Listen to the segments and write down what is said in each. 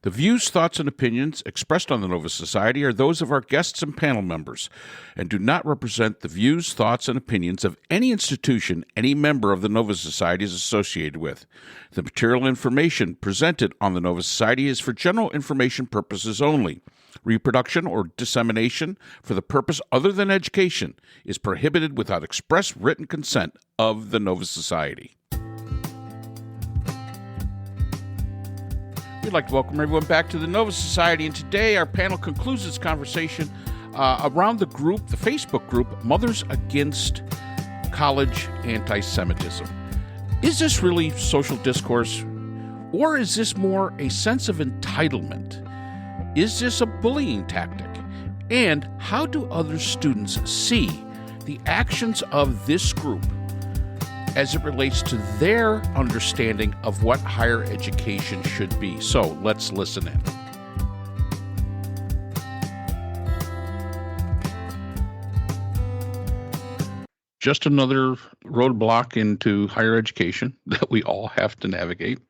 The views, thoughts, and opinions expressed on the Nova Society are those of our guests and panel members and do not represent the views, thoughts, and opinions of any institution any member of the Nova Society is associated with. The material information presented on the Nova Society is for general information purposes only. Reproduction or dissemination for the purpose other than education is prohibited without express written consent of the Nova Society. We'd like to welcome everyone back to the Nova Society, and today our panel concludes its conversation around the group, the Facebook group, Mothers Against College Anti-Semitism. Is this really social discourse, or is this more a sense of entitlement? Is this a bullying tactic? And how do other students see the actions of this group as it relates to their understanding of what higher education should be? So let's listen in. Just another roadblock into higher education that we all have to navigate.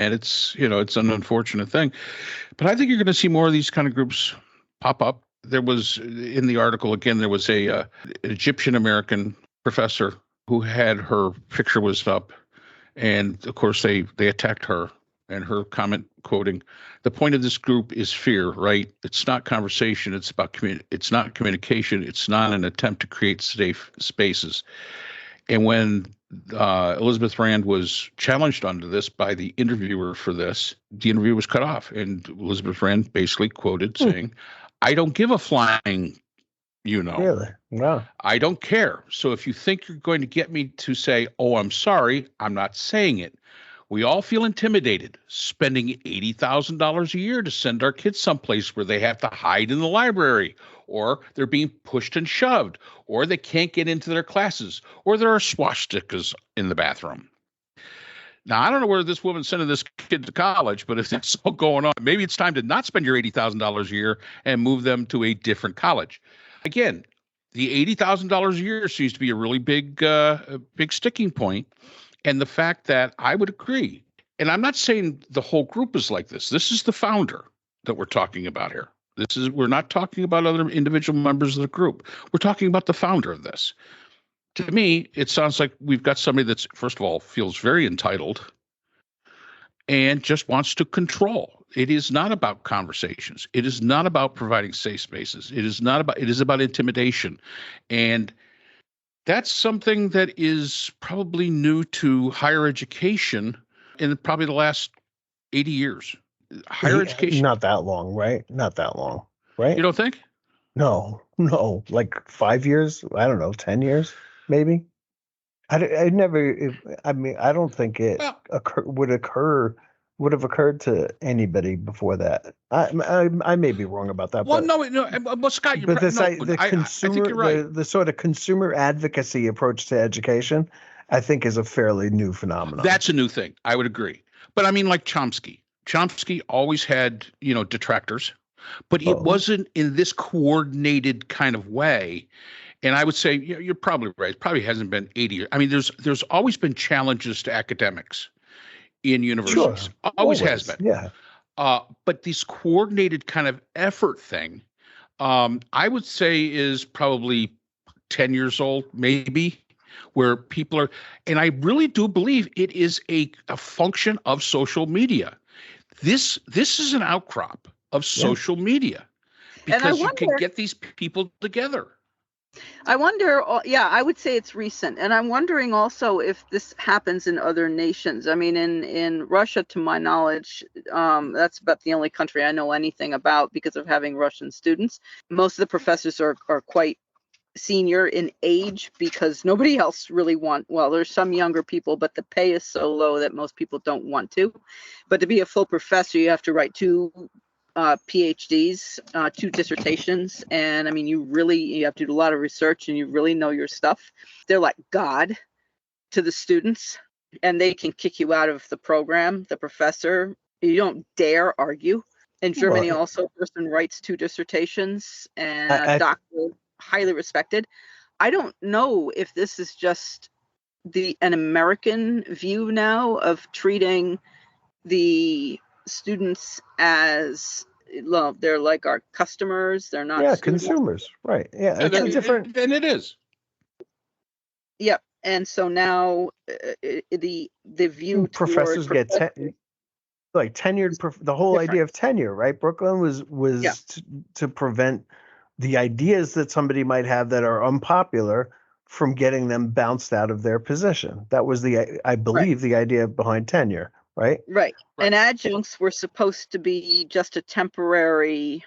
And it's an unfortunate thing. But I think you're going to see more of these kind of groups pop up. There was, in the article, again, there was an Egyptian-American professor who had her picture was up, and of course they attacked her, and her comment, quoting, "The point of this group is fear, right? It's not conversation. It's about it's not communication. It's not an attempt to create safe spaces." And when Elizabeth Rand was challenged onto this by the interviewer for this, the interview was cut off, and Elizabeth Rand basically quoted saying, "I don't give a flying. Really? No. I don't care. So if you think you're going to get me to say, oh, I'm sorry, I'm not saying it. We all feel intimidated spending $80,000 a year to send our kids someplace where they have to hide in the library, or they're being pushed and shoved, or they can't get into their classes, or there are swastikas in the bathroom." Now, I don't know where this woman's sending this kid to college, but if that's all going on, maybe it's time to not spend your $80,000 a year and move them to a different college. Again, the $80,000 a year seems to be a really big sticking point. And the fact that I would agree, and I'm not saying the whole group is like this. This is the founder that we're talking about here. We're not talking about other individual members of the group. We're talking about the founder of this. To me, it sounds like we've got somebody that's, first of all, feels very entitled and just wants to control. It is not about conversations. It is not about providing safe spaces. It is about intimidation. And that's something that is probably new to higher education in probably the last 80 years. Higher education. Not that long, right? Not that long, right? You don't think? No, like 5 years. I don't know, 10 years, maybe. I don't think it would have occurred to anybody before that. I may be wrong about that. Well, well, Scott, I think you're right. The sort of consumer advocacy approach to education, I think, is a fairly new phenomenon. That's a new thing. I would agree. But I mean, like Chomsky. Chomsky always had, detractors, but it wasn't in this coordinated kind of way. And I would say you're probably right. It probably hasn't been 80 years. I mean, there's always been challenges to academics in universities. Sure. Always has been. Yeah. But this coordinated kind of effort thing, I would say is probably 10 years old, maybe, where people are, and I really do believe it is a function of social media. This is an outcrop of social media because you can get these people together. I wonder, I would say it's recent. And I'm wondering also if this happens in other nations. I mean, in Russia, to my knowledge, that's about the only country I know anything about because of having Russian students. Most of the professors are quite senior in age because nobody else really there's some younger people, but the pay is so low that most people don't want to. But to be a full professor, you have to write two PhDs, 2 dissertations. And I mean, you have to do a lot of research and you really know your stuff. They're like God to the students, and they can kick you out of the program, the professor. You don't dare argue. In Germany, also, a person writes 2 dissertations and a doctor, highly respected. I don't know if this is just an American view now of treating the students as, well, they're like our customers. They're not students. Consumers, right? Yeah, And it's a different. and it is. Yep. And so now the view Professors toward get like tenured. The whole Different. idea of tenure, right? Brooklyn was Yeah. to prevent the ideas that somebody might have that are unpopular from getting them bounced out of their position. That was I believe, the idea behind tenure, right? Right. And adjuncts were supposed to be just a temporary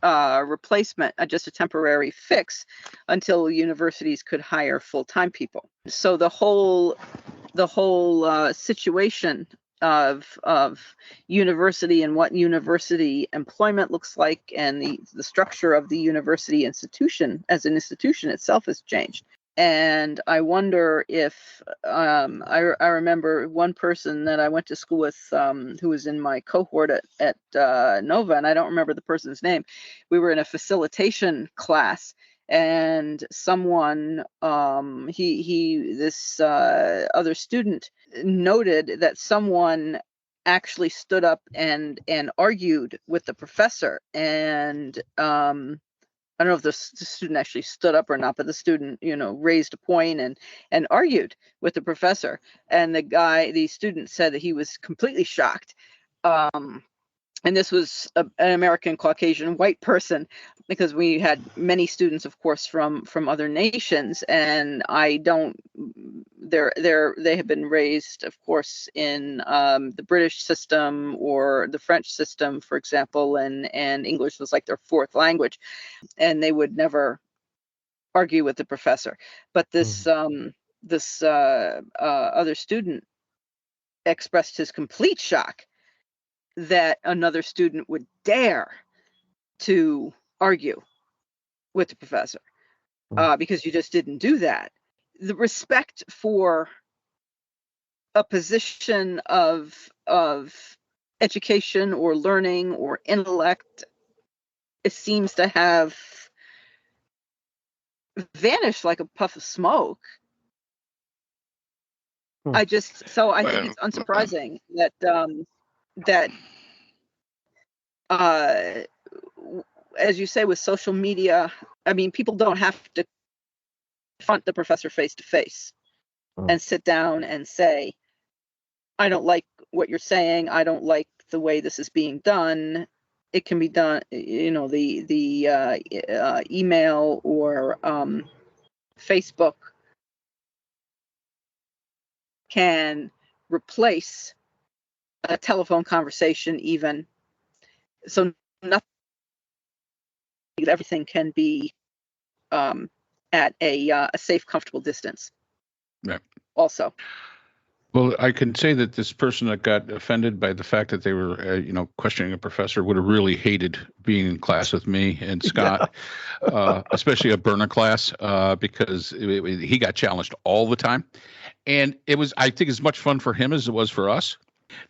replacement, just a temporary fix until universities could hire full-time people. So the whole situation of university and what university employment looks like, and the structure of the university institution as an institution itself has changed. And I wonder if I remember one person that I went to school with who was in my cohort at Nova, and I don't remember the person's name. We were in a facilitation class, and someone this other student noted that someone actually stood up and argued with the professor, and I don't know if the student actually stood up or not, but the student, raised a point and argued with the professor. And the student said that he was completely shocked. And this was an American Caucasian white person, because we had many students, of course, from other nations, and they have been raised, of course, in the British system or the French system, for example, and English was like their fourth language, and they would never argue with the professor. But this other student expressed his complete shock that another student would dare to argue with the professor, because you just didn't do that. The respect for a position of education or learning or intellect, it seems to have vanished like a puff of smoke. I think it's unsurprising that as you say, with social media, I mean, people don't have to confront the professor face to face and sit down and say, I don't like what you're saying. I don't like the way this is being done. It can be done, the email or Facebook can replace a telephone conversation even. So everything can be at a safe, comfortable distance. Yeah. Also. Well, I can say that this person that got offended by the fact that they were, questioning a professor would have really hated being in class with me and Scott, especially a burner class, because he got challenged all the time. And it was, I think, as much fun for him as it was for us.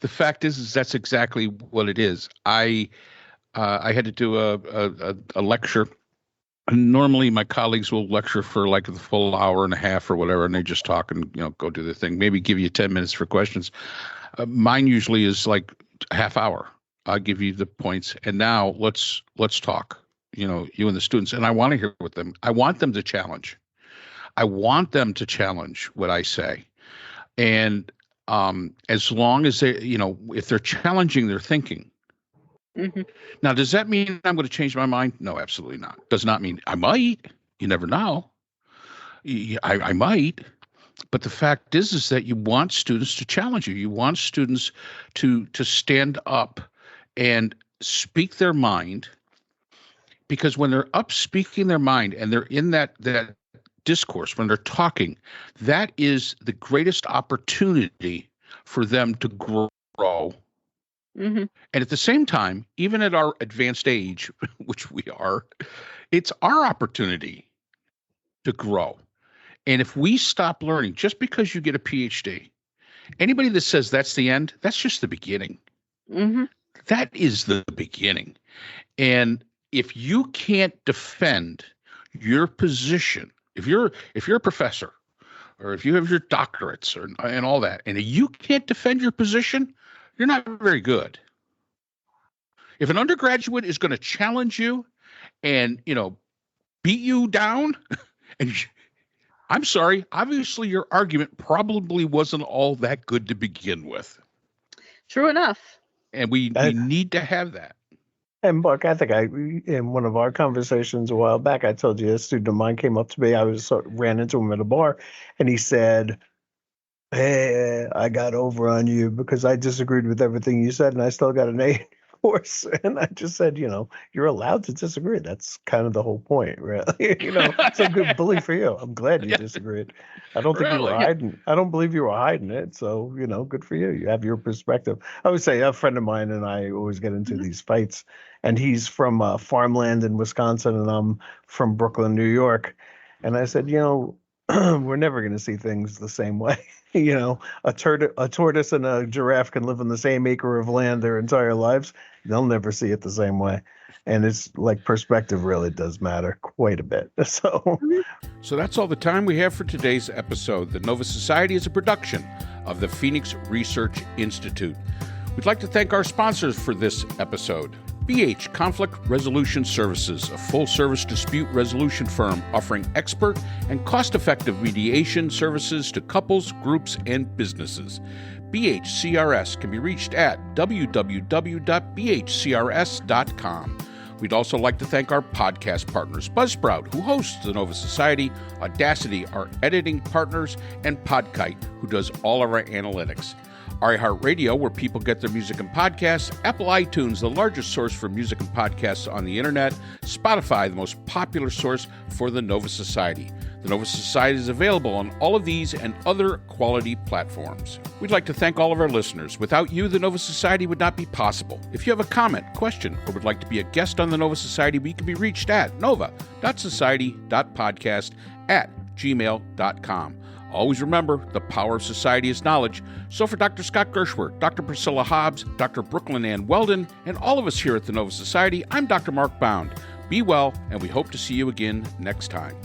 The fact is that's exactly what it is. I had to do a lecture. Normally, my colleagues will lecture for like the full hour and a half or whatever, and they just talk and go do their thing. Maybe give you 10 minutes for questions. Mine usually is like a half hour. I'll give you the points, and now let's talk. You and the students, and I want to hear with them. I want them to challenge. I want them to challenge what I say, and as long as they, if they're challenging their thinking. Mm-hmm. Now, does that mean I'm going to change my mind? No, absolutely not. Does not mean I might. You never know. I might. But the fact is that you want students to challenge you. You want students to stand up and speak their mind, because when they're up speaking their mind and they're in that discourse, when they're talking, that is the greatest opportunity for them to grow. Mm-hmm. And at the same time, even at our advanced age, which we are, it's our opportunity to grow. And if we stop learning, just because you get a PhD, anybody that says that's the end, that's just the beginning. Mm-hmm. That is the beginning. And if you can't defend your position, if you're a professor, or if you have your doctorates and all that, and you can't defend your position, you're not very good. If an undergraduate is going to challenge you and, beat you down, and I'm sorry, obviously your argument probably wasn't all that good to begin with. True enough. And we need to have that. And Buck, I think in one of our conversations a while back, I told you a student of mine came up to me. Ran into him at a bar, and he said, "Hey, I got over on you because I disagreed with everything you said, and I still got an A in your course." And I just said, you're allowed to disagree. That's kind of the whole point, really. It's a good bully for you. I'm glad you disagreed. I don't think you were hiding. I don't believe you were hiding it. So, good for you. You have your perspective. I would say a friend of mine and I always get into these fights, and he's from farmland in Wisconsin, and I'm from Brooklyn, New York. And I said, we're never going to see things the same way. A tortoise and a giraffe can live on the same acre of land their entire lives. They'll never see it the same way. And it's like perspective really does matter quite a bit. So that's all the time we have for today's episode. The Nova Society is a production of the Phoenix Research Institute. We'd like to thank our sponsors for this episode. BH Conflict Resolution Services, a full-service dispute resolution firm offering expert and cost-effective mediation services to couples, groups, and businesses. BHCRS can be reached at www.bhcrs.com. We'd also like to thank our podcast partners, Buzzsprout, who hosts the Nova Society, Audacity, our editing partners, and Podkite, who does all of our analytics. iHeartRadio, where people get their music and podcasts, Apple iTunes, the largest source for music and podcasts on the internet, Spotify, the most popular source for the Nova Society. The Nova Society is available on all of these and other quality platforms. We'd like to thank all of our listeners. Without you, the Nova Society would not be possible. If you have a comment, question, or would like to be a guest on the Nova Society, we can be reached at nova.society.podcast@gmail.com. Always remember, the power of society is knowledge. So for Dr. Scott Gershwer, Dr. Priscilla Hobbs, Dr. Brooklyn Ann Weldon, and all of us here at the Nova Society, I'm Dr. Mark Bound. Be well, and we hope to see you again next time.